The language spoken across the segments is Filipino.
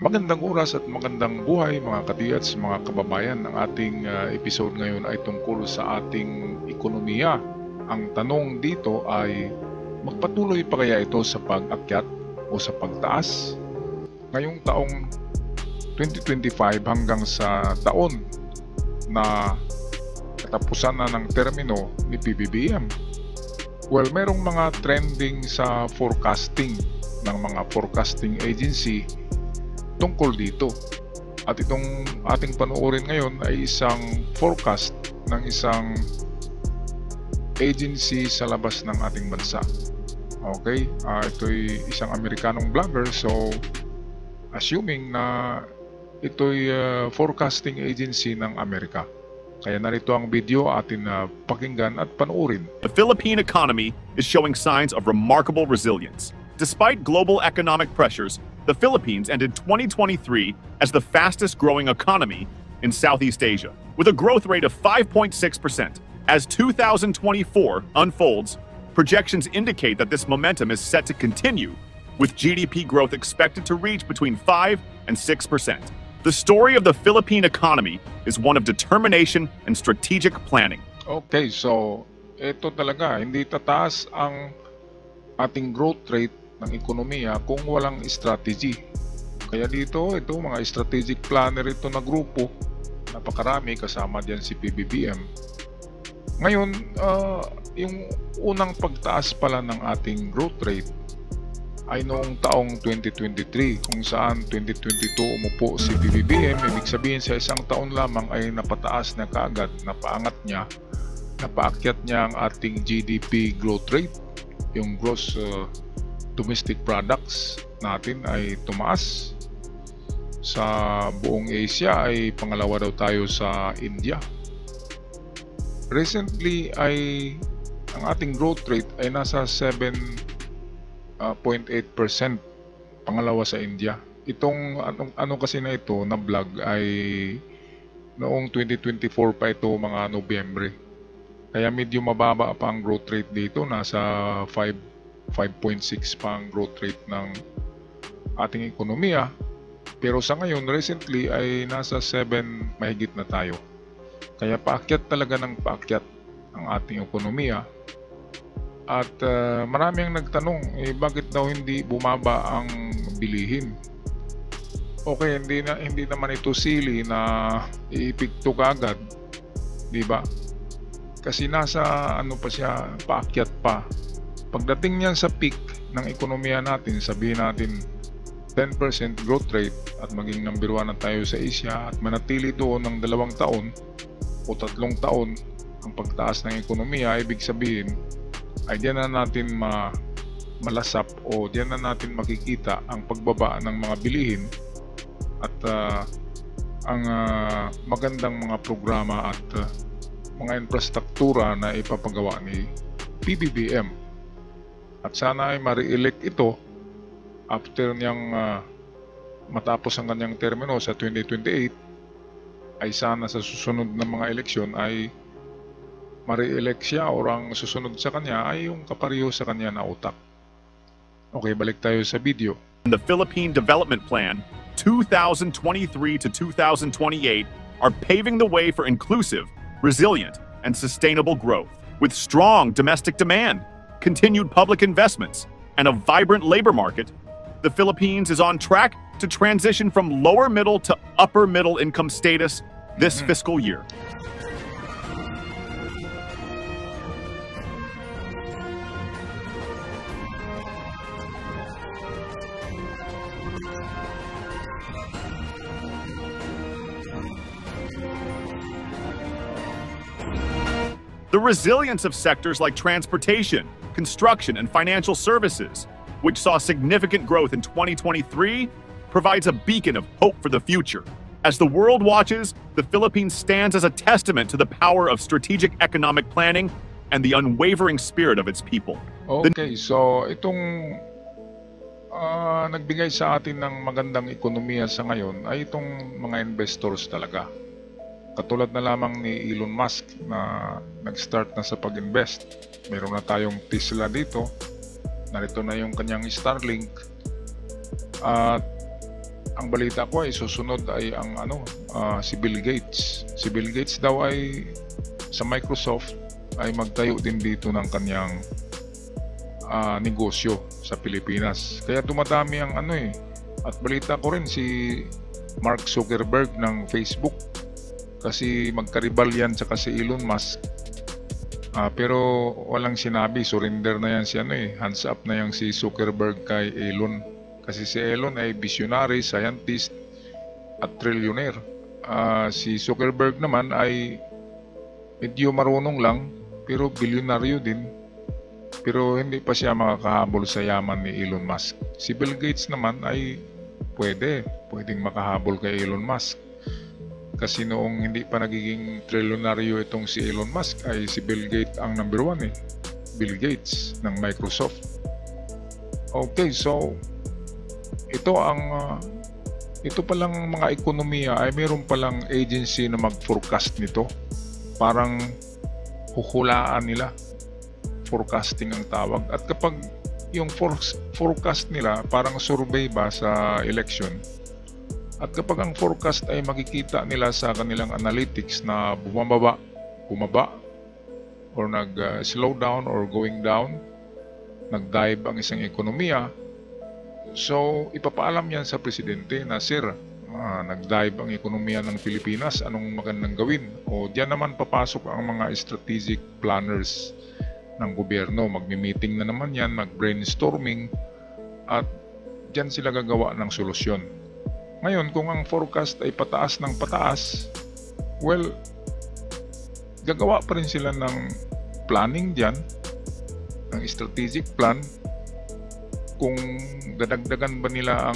Magandang oras at magandang buhay mga kadiyats, mga kababayan. Ang ating episode ngayon ay tungkol sa ating ekonomiya. Ang tanong dito ay magpatuloy pa kaya ito sa pag-akyat o sa pagtaas? Ngayong taong 2025 hanggang sa taon na katapusan na ng termino ni PBBM. Well, merong mga trending sa forecasting ng mga forecasting agency tungkol dito. At itong ating panoorin ngayon ay isang forecast ng isang agency sa labas ng ating bansa. Okay? Ito'y isang Amerikanong vlogger, so assuming na ito'y forecasting agency ng Amerika. Kaya narito ang video atin na pakinggan at panoorin. The Philippine economy is showing signs of remarkable resilience. Despite global economic pressures, the Philippines ended 2023 as the fastest growing economy in Southeast Asia, with a growth rate of 5.6%. As 2024 unfolds, projections indicate that this momentum is set to continue, with GDP growth expected to reach between 5 and 6%. The story of the Philippine economy is one of determination and strategic planning. Okay, so ito talaga, hindi tataas ang ating growth rate ng ekonomiya kung walang strategy. Kaya dito, ito mga strategic planner ito na grupo, napakarami, kasama diyan si PBBM. Ngayon, yung unang pagtaas pala ng ating growth rate ay noong taong 2023, kung saan 2022 umupo si PBBM. Ibig sabihin sa isang taon lamang ay napataas na kaagad, napaakyat niya ang ating GDP growth rate. Yung gross domestic products natin ay tumaas. Sa buong Asia ay pangalawa daw tayo sa India. Recently ay ang ating growth rate ay nasa 7.8%, pangalawa sa India. Itong ano kasi na ito na vlog ay noong 2024 pa ito, mga Nobyembre. Kaya medyo mababa pa ang growth rate dito, nasa 5.6 pa ang growth rate ng ating ekonomiya. Pero sa ngayon, recently ay nasa 7 mahigit na tayo. Kaya paakyat talaga ng paakyat ang ating ekonomiya. At marami ang nagtanong, bakit daw hindi bumaba ang bilihin? Okay, hindi naman ito sili na iipikto kagad, di ba? Kasi nasa pa siya, paakyat pa. Pagdating niyan sa peak ng ekonomiya natin, sabihin natin 10% growth rate at maging number 1 na tayo sa Asia at manatili doon ng 2 taon o 3 taon ang pagtaas ng ekonomiya, ibig sabihin ay diyan na natin malasap o diyan na natin makikita ang pagbaba ng mga bilihin at ang magandang mga programa at mga infrastruktura na ipapagawa ni PBBM. At sana ay ma-re-elect ito after niyang matapos ang kanyang termino sa 2028, ay sana sa susunod na mga eleksyon ay ma-re-elect siya o ang susunod sa kanya ay yung kapareho sa kanya na utak. Okay, balik tayo sa video. The Philippine Development Plan 2023 to 2028 are paving the way for inclusive, resilient, and sustainable growth. With strong domestic demand, continued public investments, and a vibrant labor market, the Philippines is on track to transition from lower middle to upper middle income status this fiscal year. The resilience of sectors like transportation, construction, and financial services, which saw significant growth in 2023, provides a beacon of hope for the future. As the world watches, the Philippines stands as a testament to the power of strategic economic planning and the unwavering spirit of its people. Okay, so itong nagbigay sa atin ng magandang ekonomiya sa ngayon ay itong mga investors talaga. Katulad na lamang ni Elon Musk na nag-start na sa pag-invest. Meron na tayong Tesla dito. Narito na yung kanyang Starlink. At ang balita ko ay susunod ay ang si Bill Gates. Si Bill Gates daw ay sa Microsoft ay magtayo din dito ng kanyang negosyo sa Pilipinas. Kaya dumadami ang at balita ko rin si Mark Zuckerberg ng Facebook kasi magkaribal yan sa si Elon Musk. Pero walang sinabi, surrender na yan si hands up na yan si Zuckerberg kay Elon. Kasi si Elon ay visionary, scientist at trillionaire. Si Zuckerberg naman ay medyo marunong lang pero bilyonaryo din. Pero hindi pa siya makakahabol sa yaman ni Elon Musk. Si Bill Gates naman ay pwedeng makahabol kay Elon Musk. Kasi noong hindi pa nagiging trilyonaryo itong si Elon Musk ay si Bill Gates ang number 1 Bill Gates ng Microsoft. Okay, so ito palang mga ekonomiya ay mayroon palang agency na mag-forecast nito. Parang huhulaan nila. Forecasting ang tawag. At kapag yung forecast nila parang survey ba sa election, at kapag ang forecast ay makikita nila sa kanilang analytics na bumaba or nag-slow down or going down, nag-dive ang isang ekonomiya, so ipapaalam yan sa presidente na, sir, nag-dive ang ekonomiya ng Pilipinas, anong magandang gawin? O diyan naman papasok ang mga strategic planners ng gobyerno. Magmi-meeting na naman yan, mag-brainstorming, at diyan sila gagawa ng solusyon. Ngayon, kung ang forecast ay pataas ng pataas, well, gagawa pa rin sila ng planning diyan, ng strategic plan, kung dadagdagan ba nila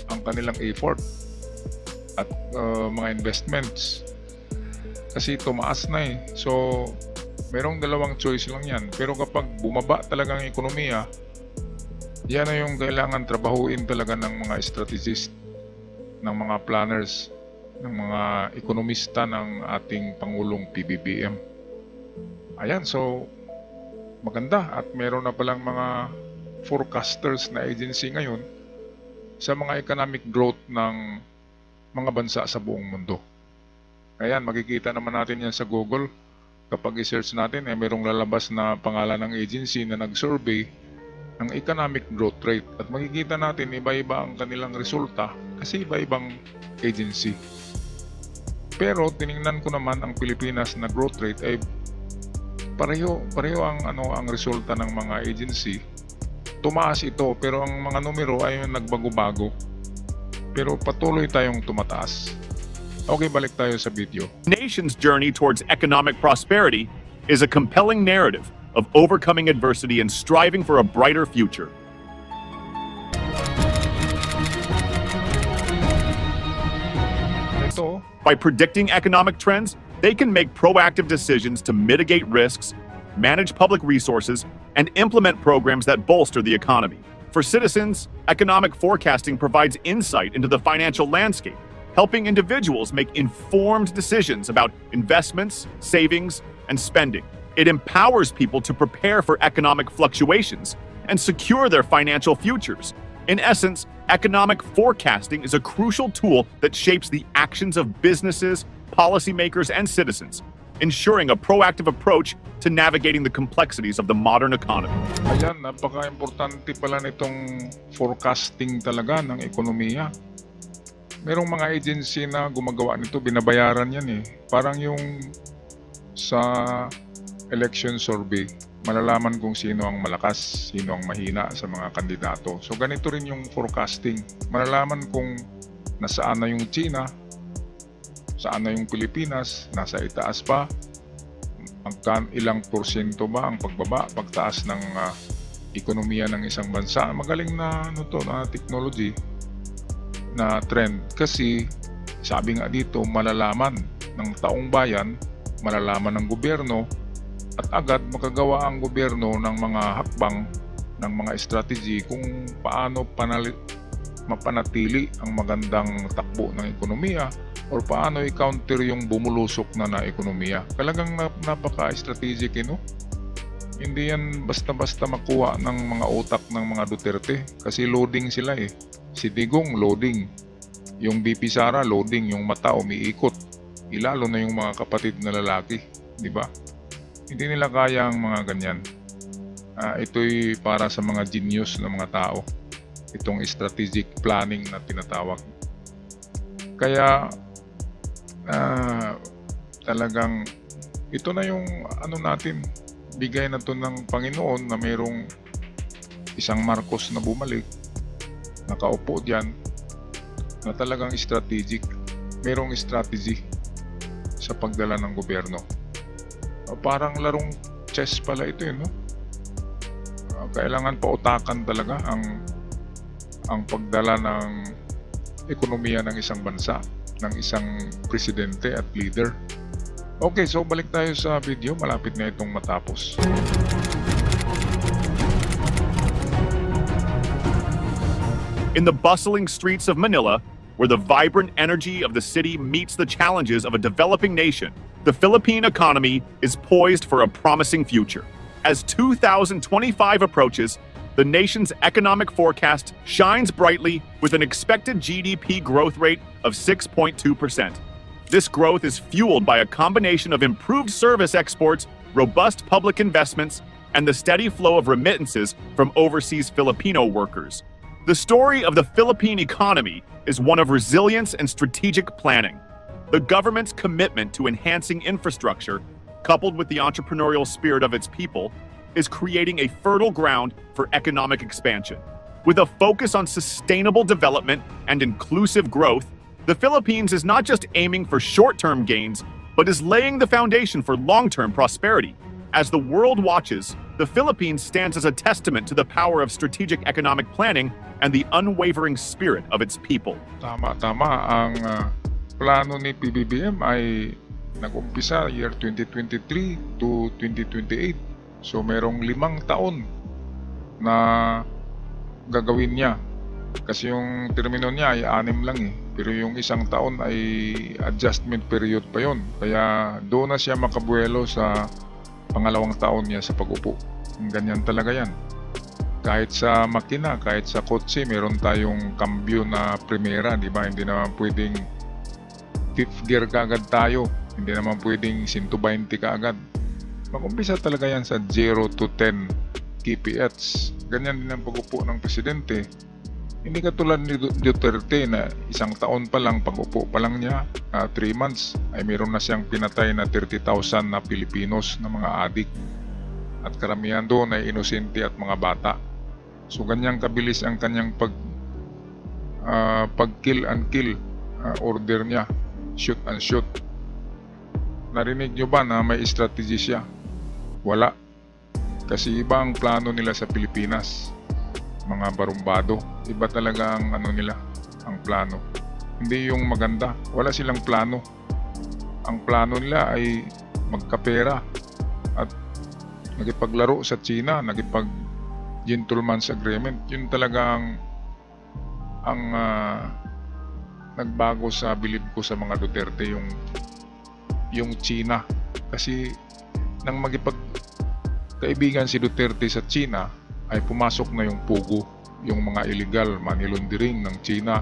ang kanilang effort at mga investments. Kasi tumaas na So, merong dalawang choice lang yan. Pero kapag bumaba talaga ang ekonomiya, yan na yung kailangan trabahuin talaga ng mga strategist, ng mga planners, ng mga ekonomista ng ating Pangulong PBBM. Ayan, so maganda at meron na palang mga forecasters na agency ngayon sa mga economic growth ng mga bansa sa buong mundo. Ayan, makikita naman natin yan sa Google. Kapag i-search natin, mayroong lalabas na pangalan ng agency na nag-survey ng economic growth rate. At makikita natin, iba-iba ang kanilang resulta kasi iba-ibang agency. Pero tiningnan ko naman ang Pilipinas na growth rate ay pareho ang resulta ng mga agency. Tumaas ito pero ang mga numero ay nagbago-bago. Pero patuloy tayong tumataas. Okay, balik tayo sa video. Nation's journey towards economic prosperity is a compelling narrative of overcoming adversity and striving for a brighter future. Ito, By predicting economic trends, they can make proactive decisions to mitigate risks, manage public resources, and implement programs that bolster the economy. For citizens, economic forecasting provides insight into the financial landscape, helping individuals make informed decisions about investments, savings, and spending. It empowers people to prepare for economic fluctuations and secure their financial futures. In essence, economic forecasting is a crucial tool that shapes the actions of businesses, policymakers, and citizens, ensuring a proactive approach to navigating the complexities of the modern economy. ayan, napaka-importante pala nitong forecasting talaga ng ekonomiya. Merong mga agency na gumagawa nito, binabayaran yan Parang yung sa election survey, malalaman kung sino ang malakas, sino ang mahina sa mga kandidato. So ganito rin yung forecasting. Malalaman kung nasaan na yung China, saan na yung Pilipinas, nasa itaas pa, ilang porsyento ba ang pagbaba, pagtaas ng ekonomiya ng isang bansa. Magaling na na technology na trend kasi sabi nga dito, malalaman ng taong bayan, malalaman ng gobyerno, at agad makagawa ang gobyerno ng mga hakbang, ng mga strategy kung paano mapanatili ang magandang takbo ng ekonomiya or paano i-counter yung bumulusok na ekonomiya. Talagang napaka-strategic Hindi yan basta-basta makuha ng mga utak ng mga Duterte kasi loading sila Si Digong, loading. Yung BP Sara, loading. Yung mata umiikot. Ilalo na yung mga kapatid na lalaki. Di ba? Hindi nila kaya ang mga ganyan. Ito'y para sa mga genius na mga tao. Itong strategic planning na tinatawag. Kaya talagang ito na yung ano natin, bigay na to ng Panginoon na mayroong isang Marcos na bumalik, nakaupo diyan, na talagang strategic, mayroong strategy sa pagdala ng gobyerno. Parang larong chess pala ito, no? Kailangan pautakan talaga ang pagdala ng ekonomiya ng isang bansa, ng isang presidente at leader. Okay, so balik tayo sa video. Malapit na itong matapos. In the bustling streets of Manila, where the vibrant energy of the city meets the challenges of a developing nation, the Philippine economy is poised for a promising future. As 2025 approaches, the nation's economic forecast shines brightly with an expected GDP growth rate of 6.2%. This growth is fueled by a combination of improved service exports, robust public investments, and the steady flow of remittances from overseas Filipino workers. The story of the Philippine economy is one of resilience and strategic planning. The government's commitment to enhancing infrastructure, coupled with the entrepreneurial spirit of its people, is creating a fertile ground for economic expansion. With a focus on sustainable development and inclusive growth, the Philippines is not just aiming for short-term gains, but is laying the foundation for long-term prosperity. As the world watches, the Philippines stands as a testament to the power of strategic economic planning and the unwavering spirit of its people. Tama. Ang plano ni PBBM ay nag-umpisa year 2023 to 2028. So merong 5 taon na gagawin niya. Kasi yung termino niya ay 6 lang eh. Pero yung 1 taon ay adjustment period pa yon. Kaya doon na siya makabuelo sa pangalawang taon niya sa pag-upo. Ganyan talaga yan. Kahit sa makina, kahit sa kotse, meron tayong cambio na primera, di ba? Hindi naman pwedeng 5th gear kaagad tayo. Hindi naman pwedeng 120 kaagad. Mag-umpisa talaga yan sa 0 to 10 kph. Ganyan din ang pag-upo ng presidente. Hindi katulad ni Duterte na 1 taon pa lang, pag-upo pa lang niya, 3 months, ay meron na siyang pinatay na 30,000 na Pilipinos na mga adik. At karamihan doon ay inosente at mga bata. So ganyang kabilis ang kanyang pag-kill and kill order niya, shoot and shoot. Narinig nyo ba na may strategy siya? Wala. Kasi iba ang plano nila sa Pilipinas. Mga barumbado, iba talaga ang nila, ang plano. Hindi yung maganda, wala silang plano. Ang plano nila ay magkapera at nagipaglaro sa China, nagipag-gentleman's agreement. Yun talaga ang nagbago sa bilib ko sa mga Duterte, yung China. Kasi nang magipagkaibigan si Duterte sa China, ay pumasok na yung pugo, yung mga illegal money laundering ng China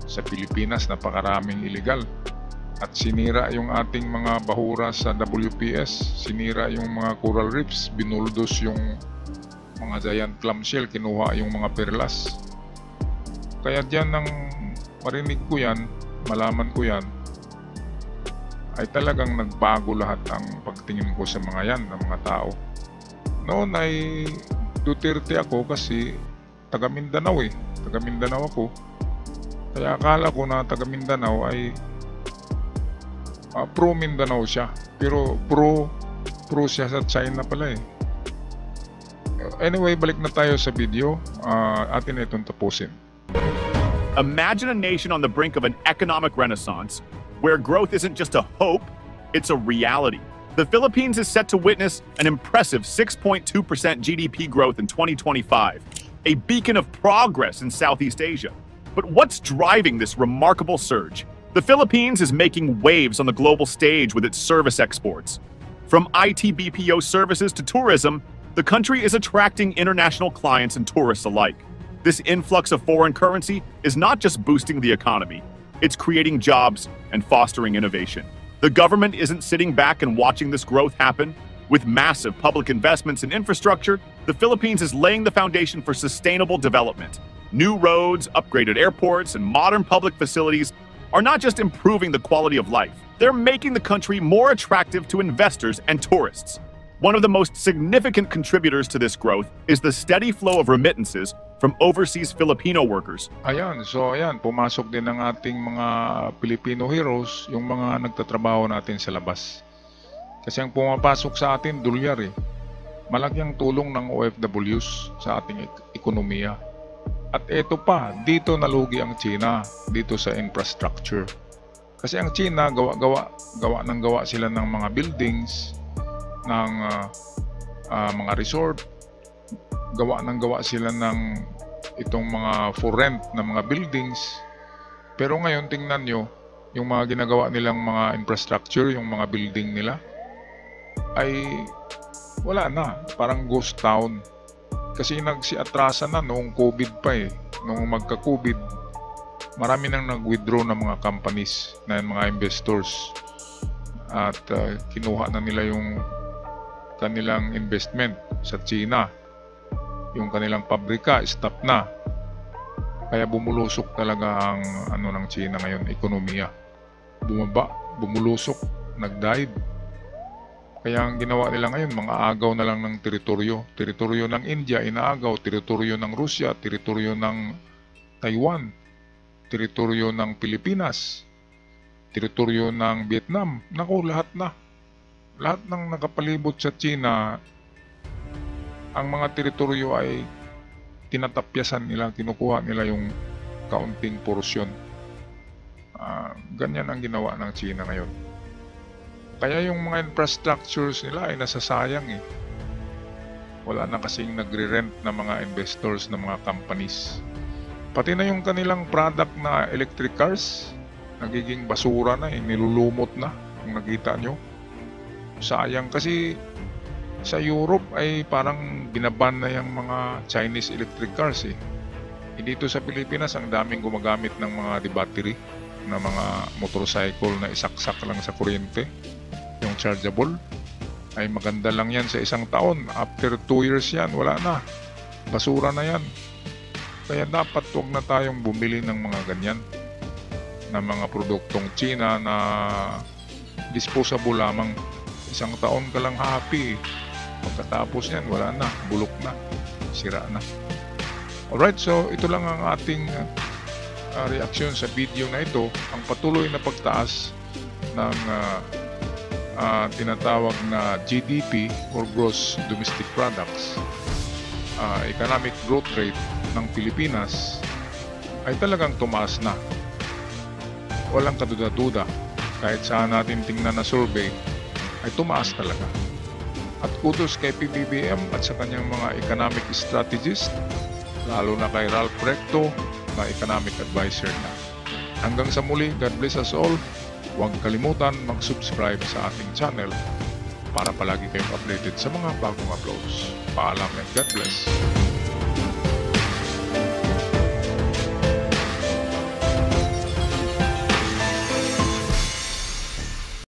sa Pilipinas, napakaraming illegal. At sinira yung ating mga bahura sa WPS, sinira yung mga coral reefs, binuldos yung mga giant clamshell, kinuha yung mga perlas. Kaya diyan nang marinig ko yan, malaman ko yan, ay talagang nagbago lahat ang pagtingin ko sa mga yan, ng mga tao. Noon ay Duterte ako kasi taga Mindanao eh. Taga Mindanao ako. Kaya akala ko na taga Mindanao ay pro Mindanao siya. Pero pro siya sa China pala eh. Anyway, balik na tayo sa video. Atin na itong tapusin. Imagine a nation on the brink of an economic renaissance where growth isn't just a hope, it's a reality. The Philippines is set to witness an impressive 6.2% GDP growth in 2025, a beacon of progress in Southeast Asia. But what's driving this remarkable surge? The Philippines is making waves on the global stage with its service exports. From IT BPO services to tourism, the country is attracting international clients and tourists alike. This influx of foreign currency is not just boosting the economy, it's creating jobs and fostering innovation. The government isn't sitting back and watching this growth happen. With massive public investments in infrastructure, the Philippines is laying the foundation for sustainable development. New roads, upgraded airports, and modern public facilities are not just improving the quality of life, they're making the country more attractive to investors and tourists. One of the most significant contributors to this growth is the steady flow of remittances from overseas Filipino workers. Ayan, so ayan, pumasok din ng ating mga Filipino heroes, yung mga nagtatrabaho natin sa labas. Kasi ang pumapasok sa atin, dolyar eh. Malaki ang tulong ng OFWs sa ating ekonomiya. At eto pa, dito nalugi ang China, dito sa infrastructure. Kasi ang China, gawa sila ng mga buildings, ng mga resort, gawa sila ng itong mga for rent na mga buildings. Pero ngayon tingnan nyo, yung mga ginagawa nilang mga infrastructure, yung mga building nila, ay wala na, parang ghost town. Kasi nagsiatrasa na noong COVID pa eh. Noong magka-COVID, marami nang nag-withdraw ng mga companies, na mga investors. At kinuha na nila yung kanilang investment sa China. Yung kanilang pabrika, stop na. Kaya bumulusok talaga ang ng China ngayon, ekonomiya. Bumaba, bumulusok, nag-dive. Kaya ang ginawa nila ngayon, mga agaw na lang ng teritoryo. Teritoryo ng India, inaagaw. Teritoryo ng Russia, teritoryo ng Taiwan, teritoryo ng Pilipinas, teritoryo ng Vietnam. Naku, lahat na. Lahat ng nakapalibot sa China, ang mga teritoryo ay tinatapyasan nila, kinukuha nila yung kaunting porsyon. Ganyan ang ginawa ng China ngayon. Kaya yung mga infrastructures nila ay nasasayang eh. Wala na kasing nagre-rent na mga investors na mga companies. Pati na yung kanilang product na electric cars, nagiging basura na eh, nilulumot na, kung nakita nyo. Sayang kasi sa Europe ay parang binaban na yung mga Chinese electric cars eh. Dito sa Pilipinas, ang daming gumagamit ng mga battery na mga motorcycle na isaksak lang sa kuryente. Yung chargeable ay maganda lang yan sa isang taon. After 2 years yan, wala na. Basura na yan. Kaya dapat huwag na tayong bumili ng mga ganyan na mga produktong China na disposable lamang. Isang taon ka lang happy. Pagkatapos yan, wala na. Bulok na. Sira na. Alright, so ito lang ang ating reaksyon sa video na ito. Ang patuloy na pagtaas ng tinatawag na GDP or Gross Domestic Products, economic growth rate ng Pilipinas ay talagang tumaas na. Walang kaduda-duda. Kahit saan natin tingnan na survey, ay tumaas talaga. At kudos kay PBBM at sa kanyang mga economic strategist, lalo na kay Ralph Recto na economic advisor na. Hanggang sa muli, God bless us all. Huwag kalimutan mag-subscribe sa ating channel para palagi kayong updated sa mga bagong uploads. Paalam and God bless.